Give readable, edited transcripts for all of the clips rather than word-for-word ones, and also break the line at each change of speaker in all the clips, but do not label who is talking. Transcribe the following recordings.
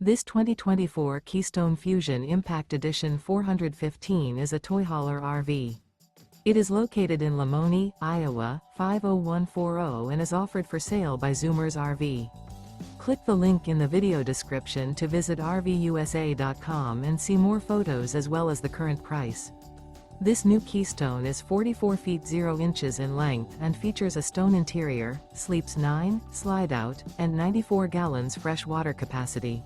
This 2024 Keystone Fuzion Impact Edition 415 is a toy hauler RV. It is located in Lamoni, Iowa, 50140 and is offered for sale by Zoomers RV. Click the link in the video description to visit RVUSA.com and see more photos as well as the current price. This new Keystone is 44 feet 0 inches in length and features a stone interior, sleeps 9, slide-out, and 94 gallons fresh water capacity.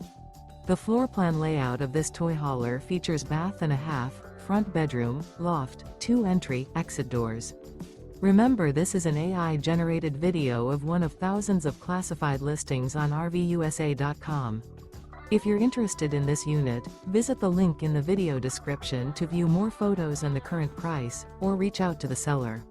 The floor plan layout of this toy hauler features bath and a half, front bedroom, loft, 2 entry, exit doors. Remember, this is an AI-generated video of one of thousands of classified listings on RVUSA.com. If you're interested in this unit, visit the link in the video description to view more photos and the current price, or reach out to the seller.